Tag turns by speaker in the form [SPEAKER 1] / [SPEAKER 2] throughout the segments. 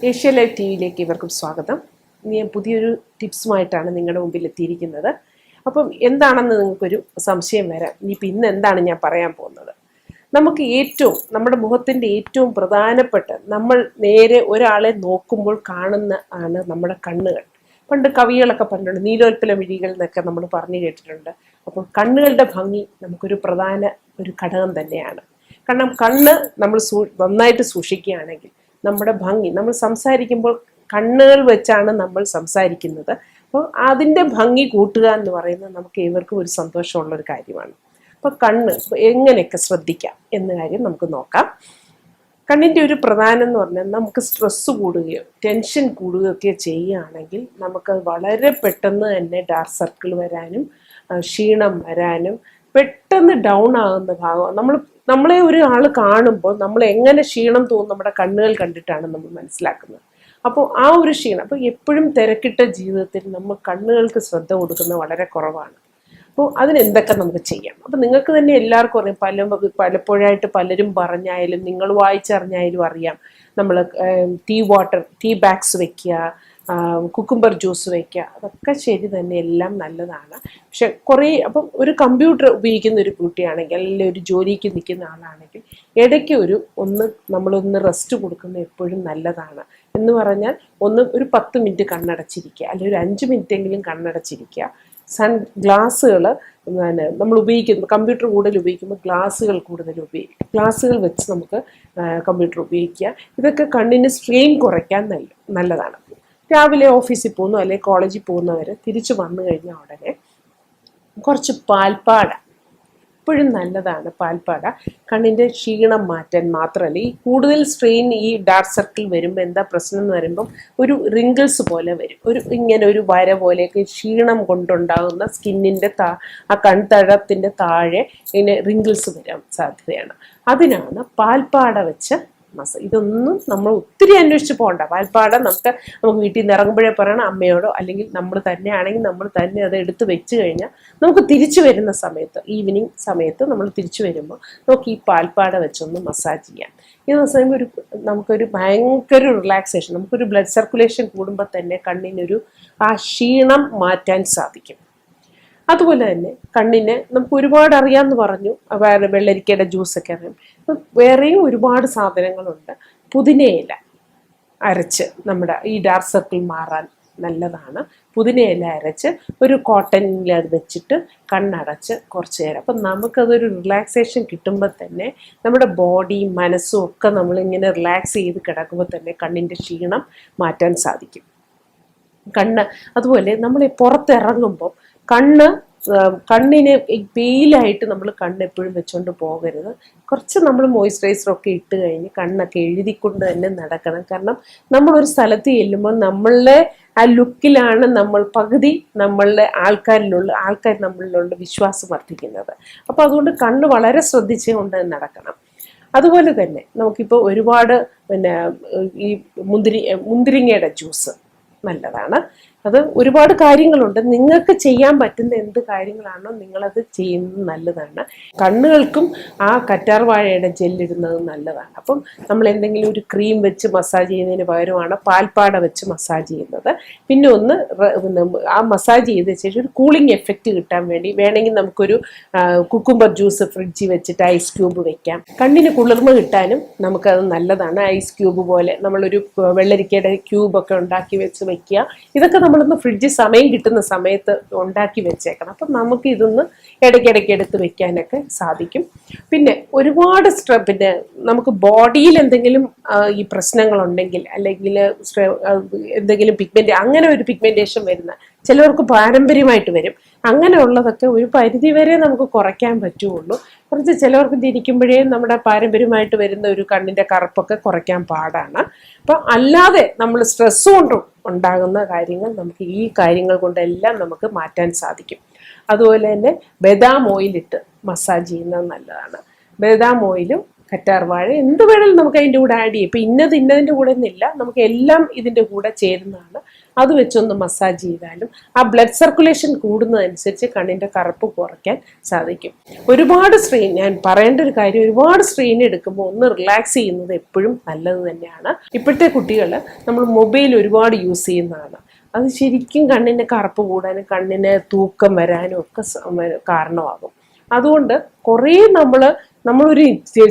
[SPEAKER 1] Asia live T വിയിലേക്ക് ഇവർക്കും സ്വാഗതം. ഞാൻ പുതിയൊരു ടിപ്സുമായിട്ടാണ് നിങ്ങളുടെ മുമ്പിൽ എത്തിയിരിക്കുന്നത്. അപ്പം എന്താണെന്ന് നിങ്ങൾക്കൊരു സംശയം വരാം, ഇനിയിപ്പോൾ ഇന്ന് എന്താണ് ഞാൻ പറയാൻ പോകുന്നത്. നമുക്ക് നമ്മുടെ മുഖത്തിൻ്റെ ഏറ്റവും പ്രധാനപ്പെട്ട, നമ്മൾ നേരെ ഒരാളെ നോക്കുമ്പോൾ കാണുന്ന ആണ് നമ്മുടെ കണ്ണുകൾ. പണ്ട് കവികളൊക്കെ പറഞ്ഞിട്ടുണ്ട്, നീലോൽപ്പല മിഴികൾ എന്നൊക്കെ നമ്മൾ പറഞ്ഞു കേട്ടിട്ടുണ്ട്. അപ്പോൾ കണ്ണുകളുടെ ഭംഗി നമുക്കൊരു പ്രധാന ഒരു ഘടകം തന്നെയാണ്. കാരണം കണ്ണ് നമ്മൾ നന്നായിട്ട് സൂക്ഷിക്കുകയാണെങ്കിൽ നമ്മുടെ ഭംഗി, നമ്മൾ സംസാരിക്കുമ്പോൾ കണ്ണുകൾ വെച്ചാണ് നമ്മൾ സംസാരിക്കുന്നത്. അപ്പോൾ അതിൻ്റെ ഭംഗി കൂട്ടുക എന്ന് പറയുന്നത് നമുക്ക് ഏവർക്കും ഒരു സന്തോഷമുള്ളൊരു കാര്യമാണ്. അപ്പോൾ കണ്ണ് എങ്ങനെയൊക്കെ ശ്രദ്ധിക്കാം എന്ന കാര്യം നമുക്ക് നോക്കാം. കണ്ണിൻ്റെ ഒരു പ്രധാനം എന്ന് പറഞ്ഞാൽ, നമുക്ക് സ്ട്രെസ്സ് കൂടുകയോ ടെൻഷൻ കൂടുകയോ ഒക്കെ ചെയ്യുകയാണെങ്കിൽ നമുക്ക് വളരെ പെട്ടെന്ന് തന്നെ ഡാർക്ക് സർക്കിൾ വരാനും ക്ഷീണം വരാനും പെട്ടെന്ന് ഡൗൺ ആകുന്ന ഭാഗം. നമ്മളെ ഒരു ആൾ കാണുമ്പോൾ നമ്മൾ എങ്ങനെ ക്ഷീണം തോന്നും നമ്മുടെ കണ്ണുകൾ കണ്ടിട്ടാണ് നമ്മൾ മനസ്സിലാക്കുന്നത്. അപ്പോൾ ആ ഒരു ക്ഷീണം, അപ്പോൾ എപ്പോഴും തിരക്കിട്ട ജീവിതത്തിൽ നമ്മൾ കണ്ണുകൾക്ക് ശ്രദ്ധ കൊടുക്കുന്നത് വളരെ കുറവാണ്. അപ്പോൾ അതിനെന്തൊക്കെ നമുക്ക് ചെയ്യാം? അപ്പോൾ നിങ്ങൾക്ക് തന്നെ എല്ലാവർക്കും അറിയാം, പലപ്പോഴായിട്ട് പലരും പറഞ്ഞായാലും നിങ്ങൾ വായിച്ചറിഞ്ഞായാലും അറിയാം, നമ്മൾ ടീ ബാഗ്സ് വെക്കുക, കുക്കുംബർ ജ്യൂസ് വയ്ക്കുക, അതൊക്കെ ശരി തന്നെ, എല്ലാം നല്ലതാണ്. പക്ഷെ അപ്പം ഒരു കമ്പ്യൂട്ടർ ഉപയോഗിക്കുന്ന ഒരു കുട്ടിയാണെങ്കിൽ, അല്ലെങ്കിൽ ഒരു ജോലിക്ക് നിൽക്കുന്ന ആളാണെങ്കിൽ ഇടയ്ക്ക് നമ്മളൊന്ന് റെസ്റ്റ് കൊടുക്കുന്നത് എപ്പോഴും നല്ലതാണ്. എന്ന് പറഞ്ഞാൽ ഒരു 10 മിനിറ്റ് കണ്ണടച്ചിരിക്കുക, അല്ലെങ്കിൽ ഒരു 5 മിനിറ്റെങ്കിലും കണ്ണടച്ചിരിക്കുക. ഗ്ലാസ്സുകൾ നമ്മൾ ഉപയോഗിക്കുന്നു, കമ്പ്യൂട്ടർ കൂടുതൽ ഉപയോഗിക്കുമ്പോൾ ഗ്ലാസ്സുകൾ വെച്ച് നമുക്ക് കമ്പ്യൂട്ടർ ഉപയോഗിക്കുക. ഇതൊക്കെ കണ്ണിന് സ്ട്രെയിൻ കുറയ്ക്കാൻ നല്ലതാണ്. രാവിലെ ഓഫീസിൽ പോകുന്നു അല്ലെങ്കിൽ കോളേജിൽ പോകുന്നവർ തിരിച്ചു വന്നു കഴിഞ്ഞാൽ ഉടനെ കുറച്ച് പാൽപ്പാട എപ്പോഴും നല്ലതാണ്. പാൽപ്പാട കണ്ണിൻ്റെ ക്ഷീണം മാറ്റാൻ മാത്രമല്ല, ഈ കൂടുതൽ സ്ട്രെയിൻ, ഈ ഡാർക്ക് സർക്കിൾ വരുമ്പോൾ എന്താ പ്രശ്നം എന്ന് പറയുമ്പം ഒരു റിങ്കിൾസ് പോലെ വരും, ഇങ്ങനെ ഒരു വര പോലെയൊക്കെ ക്ഷീണം കൊണ്ടുണ്ടാകുന്ന സ്കിന്നിൻ്റെ ആ കൺതടത്തിൻ്റെ താഴെ ഇങ്ങനെ റിങ്കിൾസ് വരാൻ സാധ്യതയാണ്. അതിനാണ് പാൽപ്പാട വെച്ച് ഇതൊന്നും നമ്മൾ ഒത്തിരി അന്വേഷിച്ച് പോകണ്ട. പാൽപ്പാട നമുക്ക് വീട്ടിൽ നിന്ന് ഇറങ്ങുമ്പോഴേ പറയണം അമ്മയോടോ, അല്ലെങ്കിൽ നമ്മൾ തന്നെ ആണെങ്കിൽ നമ്മൾ തന്നെ അത് എടുത്ത് വെച്ച് കഴിഞ്ഞാൽ നമുക്ക് തിരിച്ചു വരുന്ന സമയത്ത്, ഈവനിങ് സമയത്ത് നമ്മൾ തിരിച്ചു വരുമ്പോൾ നമുക്ക് ഈ പാൽപ്പാട വെച്ചൊന്ന് മസാജ് ചെയ്യാം. ഇതെന്ന് പറയുമ്പോൾ നമുക്കൊരു ഭയങ്കര റിലാക്സേഷൻ, നമുക്കൊരു ബ്ലഡ് സർക്കുലേഷൻ കൂടുമ്പോൾ തന്നെ കണ്ണിനൊരു ആ ക്ഷീണം മാറ്റാൻ സാധിക്കും. അതുപോലെ തന്നെ കണ്ണിന് നമുക്ക് ഒരുപാട് അറിയാമെന്ന് പറഞ്ഞു, വെള്ളരിക്കയുടെ ജ്യൂസൊക്കെ അറിയാം. വേറെയും ഒരുപാട് സാധനങ്ങളുണ്ട്. പുതിനയില അരച്ച് നമ്മുടെ ഈ ഡാർക്ക് സർക്കിൾ മാറാൻ നല്ലതാണ്. പുതിനയില അരച്ച് ഒരു കോട്ടണിൽ അത് വെച്ചിട്ട് കണ്ണടച്ച് കുറച്ച് നേരം, അപ്പം നമുക്കതൊരു റിലാക്സേഷൻ കിട്ടുമ്പോൾ തന്നെ നമ്മുടെ ബോഡിയും മനസ്സും ഒക്കെ നമ്മളിങ്ങനെ റിലാക്സ് ചെയ്ത് കിടക്കുമ്പോൾ തന്നെ കണ്ണിൻ്റെ ക്ഷീണം മാറ്റാൻ സാധിക്കും. അതുപോലെ നമ്മൾ പുറത്തിറങ്ങുമ്പോൾ കണ്ണിന് വെയിലായിട്ട് നമ്മൾ കണ്ണെപ്പോഴും വെച്ചുകൊണ്ട് പോകരുത്. കുറച്ച് നമ്മൾ മോയ്സ്ചറൈസറൊക്കെ ഇട്ട് കഴിഞ്ഞ് കണ്ണൊക്കെ എഴുതിക്കൊണ്ട് തന്നെ നടക്കണം. കാരണം നമ്മളൊരു സ്ഥലത്ത് ചെല്ലുമ്പോൾ നമ്മളുടെ ആ ലുക്കിലാണ് പകുതി നമ്മളുടെ ആൾക്കാർ നമ്മളിലുള്ള വിശ്വാസം വർദ്ധിക്കുന്നത്. അപ്പോൾ അതുകൊണ്ട് കണ്ണ് വളരെ ശ്രദ്ധിച്ചുകൊണ്ട് നടക്കണം. അതുപോലെ തന്നെ നമുക്കിപ്പോൾ ഒരുപാട് ഈ മുന്തിരിങ്ങയുടെ ജ്യൂസ് നല്ലതാണ്. അത് ഒരുപാട് കാര്യങ്ങളുണ്ട്. നിങ്ങൾക്ക് ചെയ്യാൻ പറ്റുന്ന എന്ത് കാര്യങ്ങളാണോ നിങ്ങളത് ചെയ്യുന്നത് നല്ലതാണ്. കണ്ണുകൾക്കും ആ കറ്റാർവാഴയുടെ ജെല്ലിടുന്നത് നല്ലതാണ്. അപ്പം നമ്മൾ എന്തെങ്കിലും ഒരു ക്രീം വെച്ച് മസാജ് ചെയ്യുന്നതിന് പകരമാണ് പാൽപ്പാട വെച്ച് മസാജ് ചെയ്യുന്നത്. പിന്നെ ആ മസാജ് ചെയ്ത ശേഷം ഒരു കൂളിംഗ് എഫക്റ്റ് കിട്ടാൻ വേണ്ടി വേണമെങ്കിൽ നമുക്കൊരു കുക്കുംബർ ജ്യൂസ് ഫ്രിഡ്ജിൽ വെച്ചിട്ട് ഐസ് ക്യൂബ് വെക്കാം. കണ്ണിന് കുളിർമ കിട്ടാനും നമുക്കത് നല്ലതാണ്. ഐസ് ക്യൂബ് പോലെ നമ്മളൊരു വെള്ളരിക്കയുടെ ക്യൂബൊക്കെ ഉണ്ടാക്കി വെച്ച് വെക്കുക. ഇതൊക്കെ നമ്മളൊന്ന് ഫ്രിഡ്ജിൽ സമയം കിട്ടുന്ന സമയത്ത് ഉണ്ടാക്കി വെച്ചേക്കണം. അപ്പം നമുക്ക് ഇതൊന്ന് ഇടയ്ക്കിടയ്ക്ക് എടുത്ത് വെക്കാനൊക്കെ സാധിക്കും. പിന്നെ ഒരുപാട് പിന്നെ നമുക്ക് ബോഡിയിൽ എന്തെങ്കിലും ഈ പ്രശ്നങ്ങളുണ്ടെങ്കിൽ, അല്ലെങ്കിൽ എന്തെങ്കിലും അങ്ങനെ ഒരു പിഗ്മെന്റേഷൻ വരുന്ന ചിലവർക്ക് പാരമ്പര്യമായിട്ട് വരും. അങ്ങനെയുള്ളതൊക്കെ ഒരു പരിധി വരെ നമുക്ക് കുറയ്ക്കാൻ പറ്റുള്ളൂ. കുറച്ച് ചിലവർക്ക് ജനിക്കുമ്പോഴേ നമ്മുടെ പാരമ്പര്യമായിട്ട് വരുന്ന ഒരു കണ്ണിൻ്റെ കറുപ്പൊക്കെ കുറയ്ക്കാൻ പാടാണ്. അപ്പം അല്ലാതെ നമ്മൾ സ്ട്രെസ് കൊണ്ട് ഉണ്ടാകുന്ന കാര്യങ്ങൾ നമുക്ക് ഈ കാര്യങ്ങൾ കൊണ്ടെല്ലാം നമുക്ക് മാറ്റാൻ സാധിക്കും. അതുപോലെ തന്നെ ബദാം ഓയിലിട്ട് മസാജ് ചെയ്യുന്നത് നല്ലതാണ്. ബദാം ഓയിലും കറ്റാർവാഴ എന്ത് വേണമെങ്കിലും നമുക്ക് അതിൻ്റെ കൂടെ ആഡ് ചെയ്യും. ഇപ്പം ഇന്നതിൻ്റെ കൂടെ ഒന്നുമില്ല, നമുക്ക് എല്ലാം ഇതിൻ്റെ കൂടെ ചേരുന്നതാണ്. അത് വെച്ചൊന്ന് മസാജ് ചെയ്താലും ആ ബ്ലഡ് സർക്കുലേഷൻ കൂടുന്നതനുസരിച്ച് കണ്ണിൻ്റെ കറുപ്പ് കുറയ്ക്കാൻ സാധിക്കും. ഒരുപാട് സ്ട്രെയിൻ, ഞാൻ പറയേണ്ട ഒരു കാര്യം, ഒരുപാട് സ്ട്രെയിൻ എടുക്കുമ്പോൾ ഒന്ന് റിലാക്സ് ചെയ്യുന്നത് എപ്പോഴും നല്ലത് തന്നെയാണ്. ഇപ്പോഴത്തെ കുട്ടികൾ നമ്മൾ മൊബൈൽ ഒരുപാട് യൂസ് ചെയ്യുന്നതാണ്. അത് ശരിക്കും കണ്ണിൻ്റെ കറുപ്പ് കൂടാനും കണ്ണിന് തൂക്കം വരാനും ഒക്കെ കാരണമാകും. അതുകൊണ്ട് കുറേ നമ്മളൊരു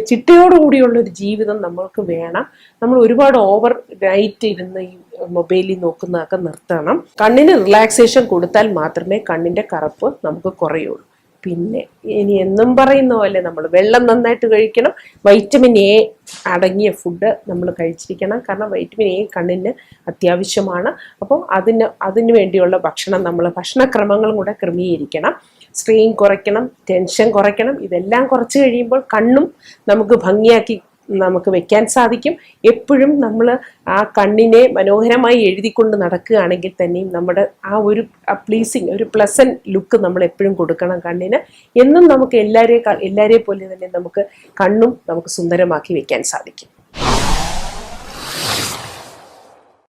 [SPEAKER 1] ചിട്ടയോടുകൂടിയുള്ള ഒരു ജീവിതം നമ്മൾക്ക് വേണം. നമ്മൾ ഒരുപാട് ഓവർ നൈറ്റ് ഇരുന്ന് ഈ മൊബൈലിൽ നോക്കുന്നതൊക്കെ നിർത്തണം. കണ്ണിന് റിലാക്സേഷൻ കൊടുത്താൽ മാത്രമേ കണ്ണിൻ്റെ കറുപ്പ് നമുക്ക് കുറയുള്ളൂ. പിന്നെ ഇനി എന്നും പറയുന്ന പോലെ നമ്മൾ വെള്ളം നന്നായിട്ട് കഴിക്കണം. വൈറ്റമിൻ എ അടങ്ങിയ ഫുഡ് നമ്മൾ കഴിച്ചിരിക്കണം. കാരണം വൈറ്റമിൻ എ കണ്ണിന് അത്യാവശ്യമാണ്. അപ്പോൾ അതിന് വേണ്ടിയുള്ള ഭക്ഷണക്രമങ്ങളും കൂടെ ക്രമീകരിക്കണം. സ്ട്രെയിൻ കുറയ്ക്കണം, ടെൻഷൻ കുറയ്ക്കണം. ഇതെല്ലാം കുറച്ച് കഴിയുമ്പോൾ കണ്ണും നമുക്ക് ഭംഗിയാക്കി നമുക്ക് വെക്കാൻ സാധിക്കും. എപ്പോഴും നമ്മൾ ആ കണ്ണിനെ മനോഹരമായി എഴുതിക്കൊണ്ട് നടക്കുകയാണെങ്കിൽ തന്നെയും നമ്മുടെ ആ ഒരു പ്ലീസിങ്, ഒരു പ്ലസന്റ് ലുക്ക് നമ്മൾ എപ്പോഴും കൊടുക്കണം കണ്ണിന്. എന്നും നമുക്ക് എല്ലാവരെയും പോലെ തന്നെ നമുക്ക് കണ്ണും നമുക്ക് സുന്ദരമാക്കി വെക്കാൻ സാധിക്കും.